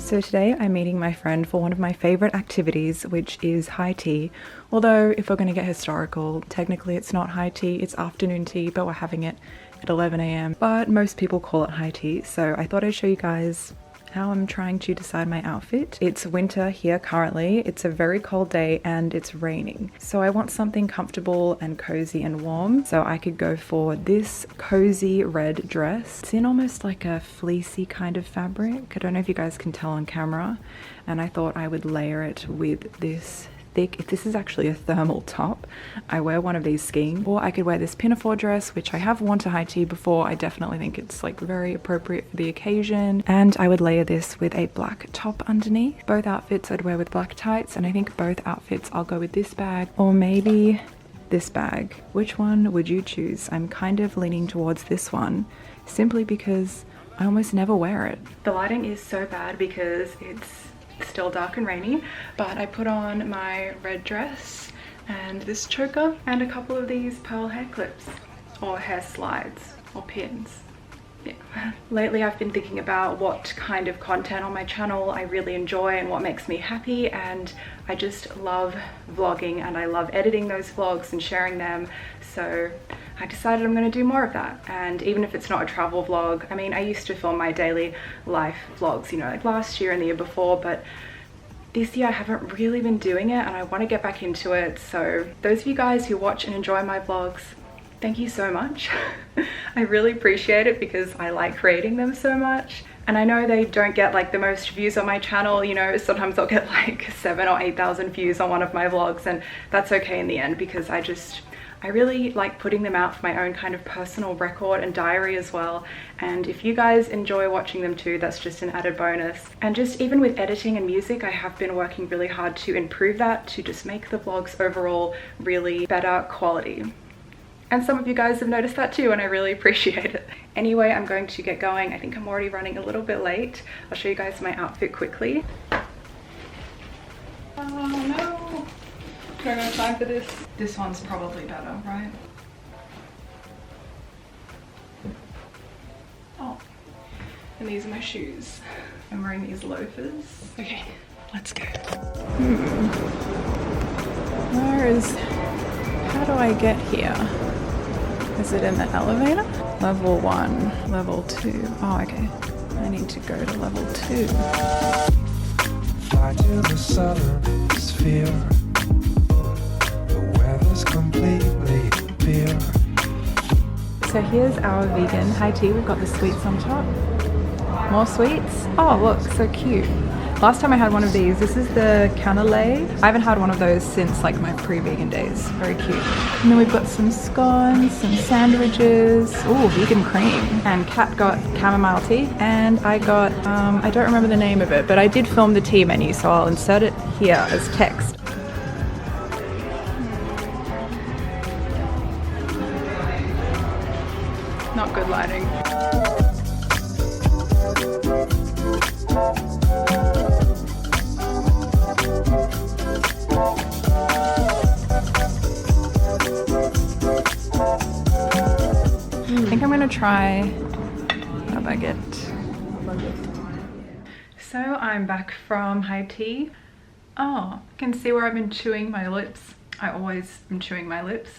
So today I'm meeting my friend for one of my favorite activities, which is high tea. Although if we're going to get historical, technically it's not high tea, it's afternoon tea, but we're having it at 11 a.m. But most people call it high tea, so I thought I'd show you guys how I'm trying to decide my outfit. It's winter here currently, it's a very cold day and it's raining. So I want something comfortable and cozy and warm. So I could go for this cozy red dress. It's in almost like a fleecy kind of fabric. I don't know if you guys can tell on camera. And I thought I would layer it with this thick, this is actually a thermal top. I wear one of these skiing, or I could wear this pinafore dress, which I have worn to high tea before. I definitely think it's like very appropriate for the occasion. And I would layer this with a black top underneath. Both outfits I'd wear with black tights, and I think both outfits I'll go with this bag or maybe this bag. Which one would you choose? I'm kind of leaning towards this one simply because I almost never wear it. The lighting is so bad because it's still dark and rainy, but I put on my red dress and this choker and a couple of these pearl hair clips or hair slides or pins. Yeah. Lately I've been thinking about what kind of content on my channel I really enjoy and what makes me happy, and I just love vlogging and I love editing those vlogs and sharing them. So I decided I'm going to do more of that. And even if it's not a travel vlog, I mean, I used to film my daily life vlogs, you know, like last year and the year before, but this year I haven't really been doing it and I want to get back into it. So those of you guys who watch and enjoy my vlogs, thank you so much. I really appreciate it because I like creating them so much. And I know they don't get like the most views on my channel, you know, sometimes I'll get like 7,000 or 8,000 views on one of my vlogs, and that's okay in the end because I really like putting them out for my own kind of personal record and diary as well. And if you guys enjoy watching them too, that's just an added bonus. And just even with editing and music, I have been working really hard to improve that, to just make the vlogs overall really better quality. And some of you guys have noticed that too, and I really appreciate it. Anyway, I'm going to get going. I think I'm already running a little bit late. I'll show you guys my outfit quickly. Oh no! Don't have time for this. This one's probably better, right? Oh, and these are my shoes. I'm wearing these loafers. Okay, let's go. How do I get here? Is it in the elevator? Level 1, level 2. Oh, okay. I need to go to level 2. Fly to the southern sphere. Completely pure. So here's our vegan high tea. We've got the sweets on top. More sweets. Oh look, so cute. Last time I had one of these, this is the cannelé. I haven't had one of those since like my pre-vegan days. Very cute. And then we've got some scones, some sandwiches. Oh, vegan cream. And Kat got chamomile tea. And I got, I don't remember the name of it, but I did film the tea menu, so I'll insert it here as text. Not good lighting. I think I'm gonna try a baguette. So I'm back from high tea. Oh, you can see where I've been chewing my lips. I always am chewing my lips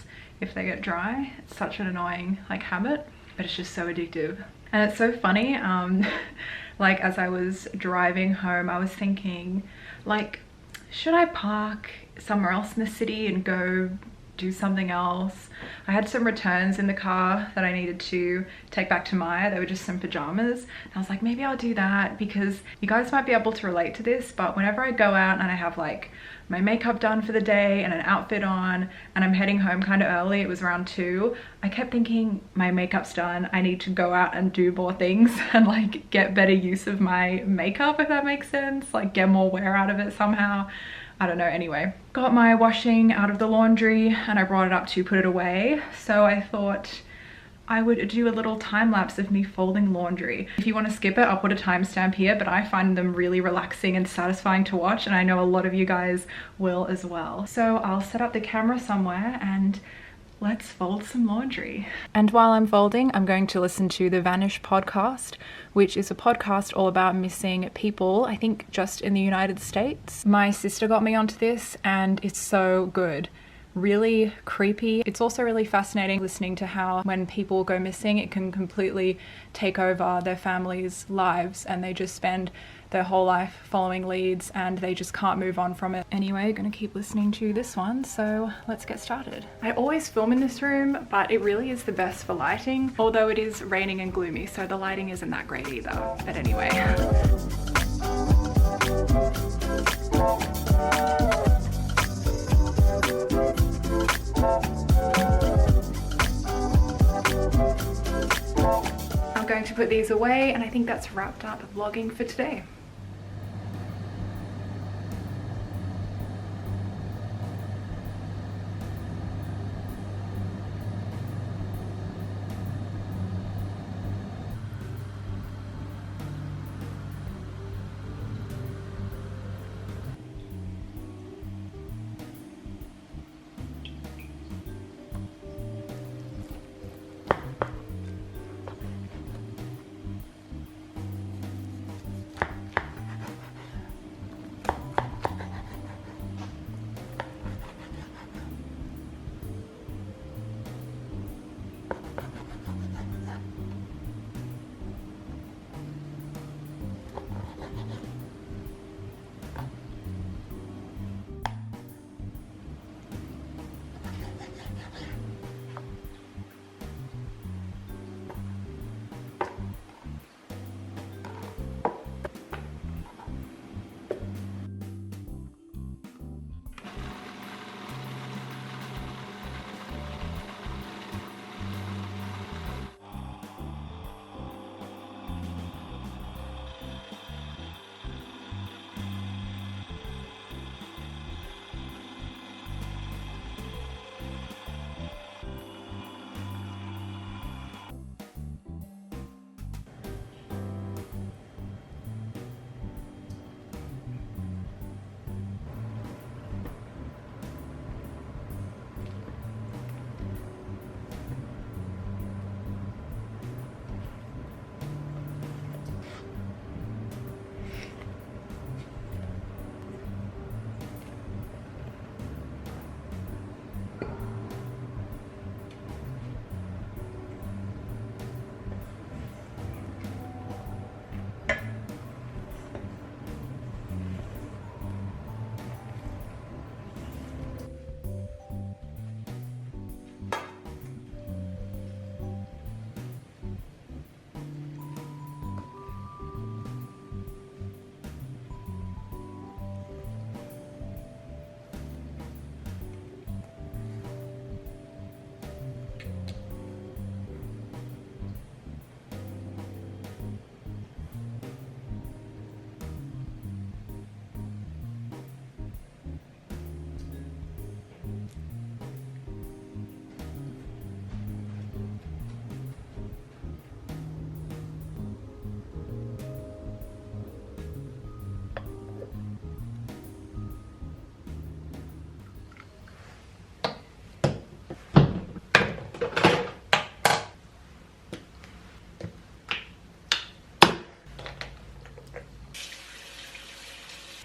if they get dry. It's such an annoying like habit, but it's just so addictive. And it's so funny, like as I was driving home, I was thinking like, should I park somewhere else in the city and go do something else? I had some returns in the car that I needed to take back to Maya. They were just some pajamas. And I was like, maybe I'll do that, because you guys might be able to relate to this, but whenever I go out and I have like my makeup done for the day and an outfit on and I'm heading home kind of early, it was around 2, I kept thinking my makeup's done, I need to go out and do more things and like get better use of my makeup, if that makes sense, like get more wear out of it somehow. I don't know. Anyway, got my washing out of the laundry and I brought it up to put it away. So I thought I would do a little time lapse of me folding laundry. If you want to skip it, I'll put a timestamp here, but I find them really relaxing and satisfying to watch, and I know a lot of you guys will as well. So I'll set up the camera somewhere and let's fold some laundry. And while I'm folding, I'm going to listen to the Vanish podcast, which is a podcast all about missing people, I think just in the United States. My sister got me onto this and it's so good. Really creepy. It's also really fascinating listening to how when people go missing, it can completely take over their families' lives and they just spend their whole life following leads and they just can't move on from it. Anyway, gonna keep listening to this one, so let's get started. I always film in this room, but it really is the best for lighting, although it is raining and gloomy, so the lighting isn't that great either. But anyway. I'm going to put these away, and I think that's wrapped up vlogging for today.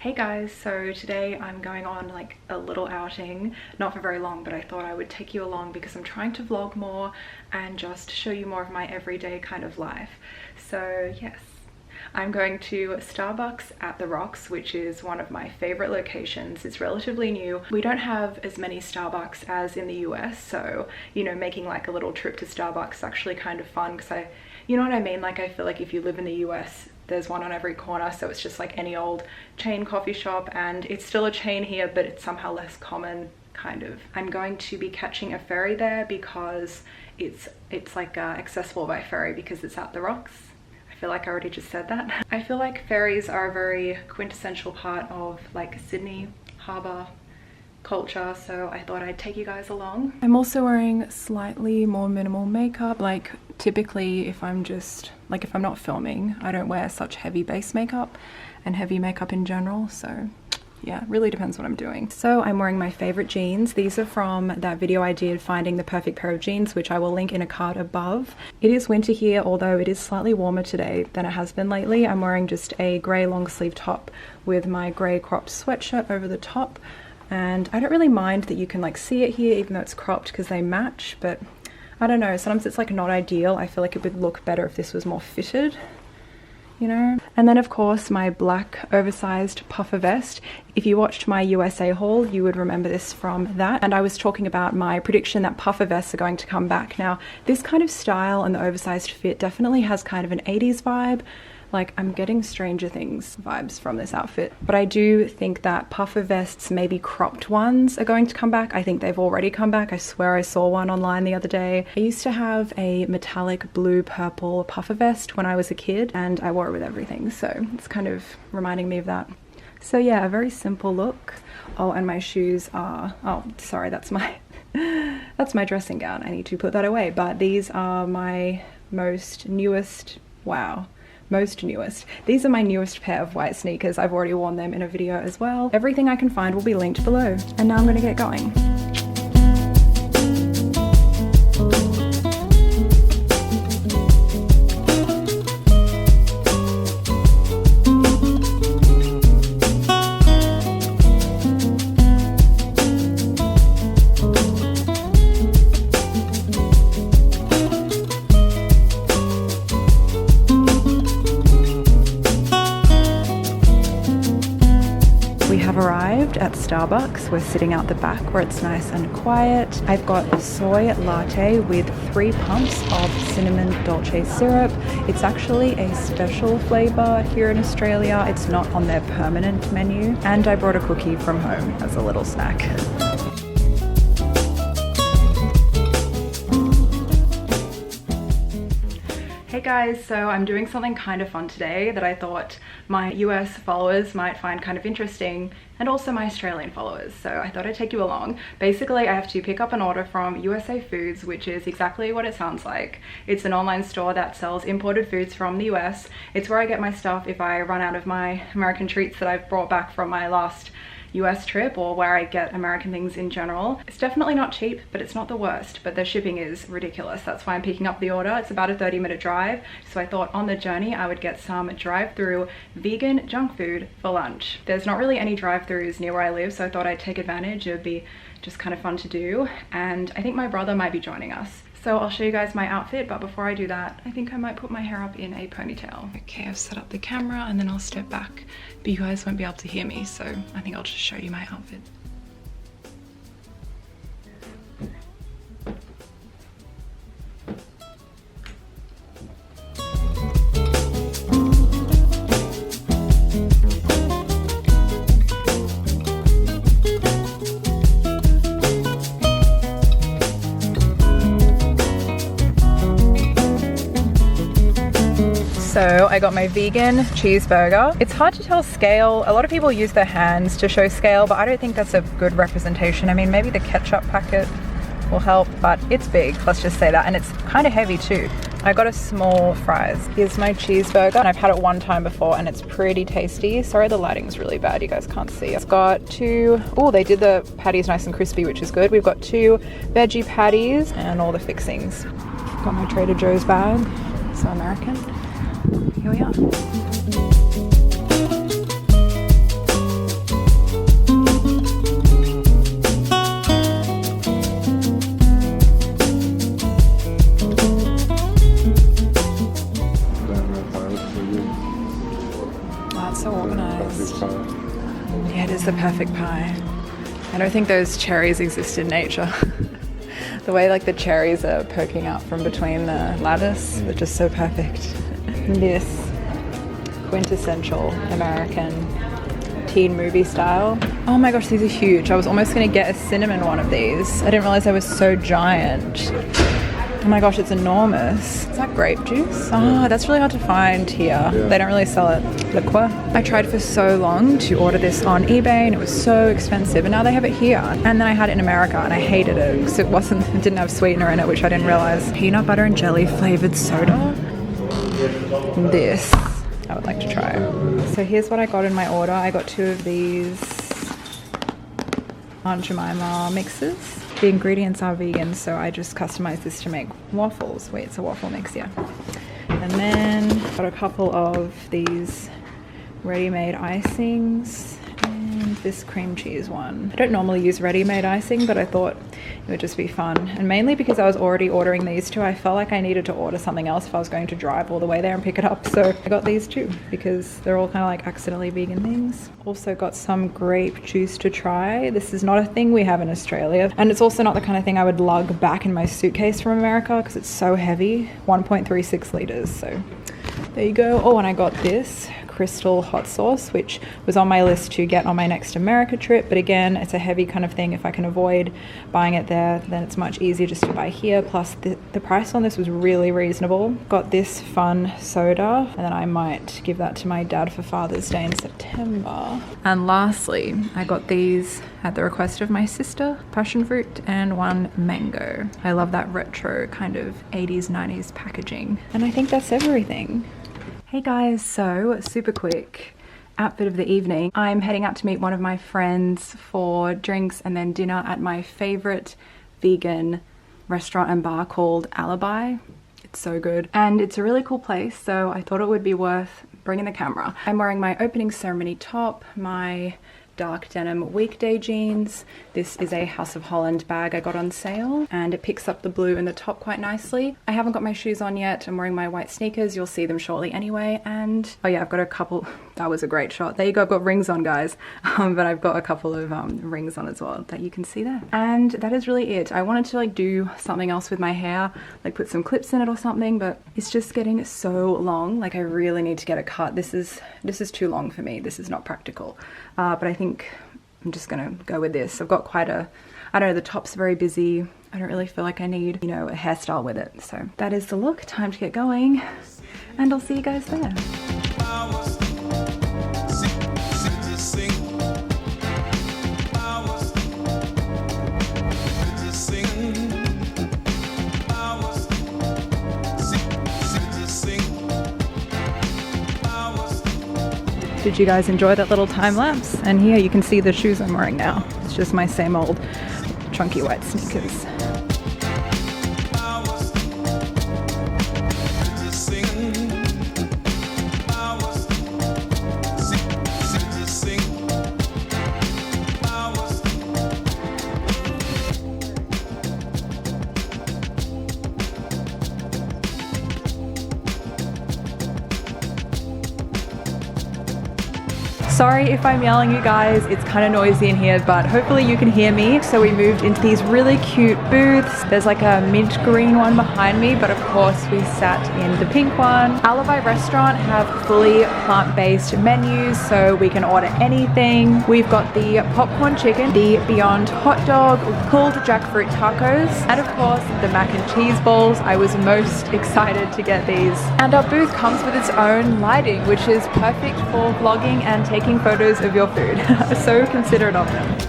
Hey guys, so today I'm going on like a little outing, not for very long, but I thought I would take you along because I'm trying to vlog more and just show you more of my everyday kind of life. So yes, I'm going to Starbucks at the Rocks, which is one of my favorite locations. It's relatively new. We don't have as many Starbucks as in the US, so you know, making like a little trip to Starbucks is actually kind of fun because you know what I mean? Like I feel like if you live in the US, there's one on every corner, so it's just like any old chain coffee shop, and it's still a chain here, but it's somehow less common, kind of. I'm going to be catching a ferry there because it's like accessible by ferry because it's at the Rocks. I feel like I already just said that. I feel like ferries are a very quintessential part of like Sydney harbour culture, so I thought I'd take you guys along. I'm also wearing slightly more minimal makeup. Like typically if I'm not filming, I don't wear such heavy base makeup and heavy makeup in general, so yeah, really depends what I'm doing. So I'm wearing my favorite jeans. These are from that video I did finding the perfect pair of jeans, which I will link in a card above. It is winter here, although it is slightly warmer today than it has been lately. I'm wearing just a grey long sleeve top with my grey cropped sweatshirt over the top. And I don't really mind that you can like see it here even though it's cropped because they match, but I don't know, sometimes it's like not ideal. I feel like it would look better if this was more fitted, you know? And then of course my black oversized puffer vest. If you watched my USA haul, you would remember this from that. And I was talking about my prediction that puffer vests are going to come back. Now, this kind of style and the oversized fit definitely has kind of an 80s vibe. Like, I'm getting Stranger Things vibes from this outfit. But I do think that puffer vests, maybe cropped ones, are going to come back. I think they've already come back. I swear I saw one online the other day. I used to have a metallic blue purple puffer vest when I was a kid, and I wore it with everything. So it's kind of reminding me of that. So yeah, a very simple look. Oh, and my shoes are, oh, sorry, that's my, that's my dressing gown. I need to put that away. But these are my most newest, wow. Most newest. These are my newest pair of white sneakers. I've already worn them in a video as well. Everything I can find will be linked below. And now I'm gonna get going. Arrived at Starbucks. We're sitting out the back where it's nice and quiet. I've got a soy latte with 3 pumps of cinnamon dolce syrup. It's actually a special flavor here in Australia. It's not on their permanent menu. And I brought a cookie from home as a little snack. Hey guys, so I'm doing something kind of fun today that I thought my US followers might find kind of interesting, and also my Australian followers, so I thought I'd take you along. Basically, I have to pick up an order from USA Foods, which is exactly what it sounds like. It's an online store that sells imported foods from the US. It's where I get my stuff if I run out of my American treats that I've brought back from my last US trip, or where I get American things in general. It's definitely not cheap, but it's not the worst, but the shipping is ridiculous. That's why I'm picking up the order. It's about a 30-minute drive, so I thought on the journey I would get some drive-through vegan junk food for lunch. There's not really any drive-throughs near where I live, so I thought I'd take advantage. It would be just kind of fun to do, and I think my brother might be joining us. So I'll show you guys my outfit, but before I do that, I think I might put my hair up in a ponytail. Okay, I've set up the camera and then I'll step back, but you guys won't be able to hear me, so I think I'll just show you my outfit. So I got my vegan cheeseburger. It's hard to tell scale. A lot of people use their hands to show scale, but I don't think that's a good representation. I mean, maybe the ketchup packet will help, but it's big, let's just say that. And it's kind of heavy too. I got a small fries. Here's my cheeseburger, and I've had it one time before and it's pretty tasty. Sorry, the lighting's really bad, you guys can't see. It's got 2, oh, they did the patties nice and crispy, which is good. We've got 2 veggie patties and all the fixings. Got my Trader Joe's bag, so American. Here we are. Oh, it's so organized. Yeah, it is the perfect pie. I don't think those cherries exist in nature. The way like the cherries are poking out from between the lattice, they're just so perfect. This quintessential American teen movie style. Oh my gosh, these are huge. I was almost gonna get a cinnamon one of these. I didn't realize they were so giant. Oh my gosh, it's enormous. Is that grape juice? Oh, that's really hard to find here. Yeah. They don't really sell it. Liqueur. I tried for so long to order this on eBay and it was so expensive, and now they have it here. And then I had it in America and I hated it because it didn't have sweetener in it, which I didn't realize. Peanut butter and jelly flavored soda. This I would like to try. So here's what I got in my order. I got 2 of these Aunt Jemima mixes. The ingredients are vegan, so I just customized this to make waffles. Wait, it's a waffle mix, yeah. And then got a couple of these ready-made icings and this cream cheese one. I don't normally use ready-made icing, but I thought it would just be fun. And mainly because I was already ordering these two, I felt like I needed to order something else if I was going to drive all the way there and pick it up. So I got these two because they're all kind of like accidentally vegan things. Also got some grape juice to try. This is not a thing we have in Australia. And it's also not the kind of thing I would lug back in my suitcase from America because it's so heavy, 1.36 liters. So there you go. Oh, and I got this crystal hot sauce, which was on my list to get on my next America trip, but again, it's a heavy kind of thing. If I can avoid buying it there, then it's much easier just to buy here. Plus the price on this was really reasonable. Got this fun soda, and then I might give that to my dad for Father's Day in September. And lastly, I got these at the request of my sister, passion fruit and one mango. I love that retro kind of 80s 90s packaging, and I think that's everything. Hey guys, so super quick outfit of the evening. I'm heading out to meet one of my friends for drinks and then dinner at my favorite vegan restaurant and bar called Alibi. It's so good and it's a really cool place, so I thought it would be worth bringing the camera. I'm wearing my opening ceremony top, my dark denim weekday jeans. This is a House of Holland bag I got on sale and it picks up the blue in the top quite nicely. I haven't got my shoes on yet. I'm wearing my white sneakers. You'll see them shortly anyway. And oh yeah, I've got a couple, that was a great shot. There you go, I've got rings on, guys. But I've got a couple of rings on as well that you can see there. And that is really it. I wanted to like do something else with my hair, like put some clips in it or something, but it's just getting so long. Like I really need to get it cut. This is too long for me. This is not practical. But I think I'm just gonna go with this. I've got quite a, I don't know, the top's very busy. I don't really feel like I need, you know, a hairstyle with it. So that is the look. Time to get going and I'll see you guys there. Did you guys enjoy that little time lapse? And here you can see the shoes I'm wearing now. It's just my same old chunky white sneakers. Sorry if I'm yelling, you guys, it's kind of noisy in here, but hopefully you can hear me. So we moved into these really cute booths. There's like a mint green one behind me, but of course we sat in the pink one. Alibi restaurant have fully plant-based menus, so we can order anything. We've got the popcorn chicken, the Beyond hot dog, pulled jackfruit tacos, and of course the mac and cheese balls. I was most excited to get these. And our booth comes with its own lighting, which is perfect for vlogging and taking photos of your food. So considerate of them.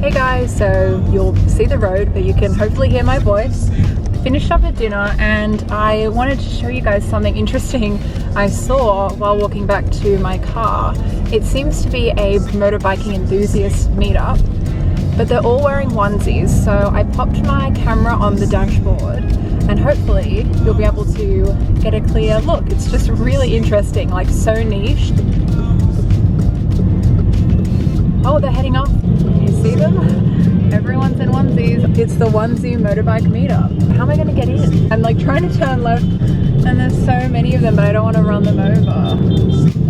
Hey guys, so you'll see the road, but you can hopefully hear my voice. Finished up at dinner and I wanted to show you guys something interesting I saw while walking back to my car. It seems to be a motorbiking enthusiast meetup, but they're all wearing onesies. So I popped my camera on the dashboard and hopefully you'll be able to get a clear look. It's just really interesting, like so niche. Oh, they're heading off. You see them? Everyone's in onesies. It's the onesie motorbike meetup. How am I gonna get in? I'm like trying to turn left and there's so many of them, but I don't want to run them over.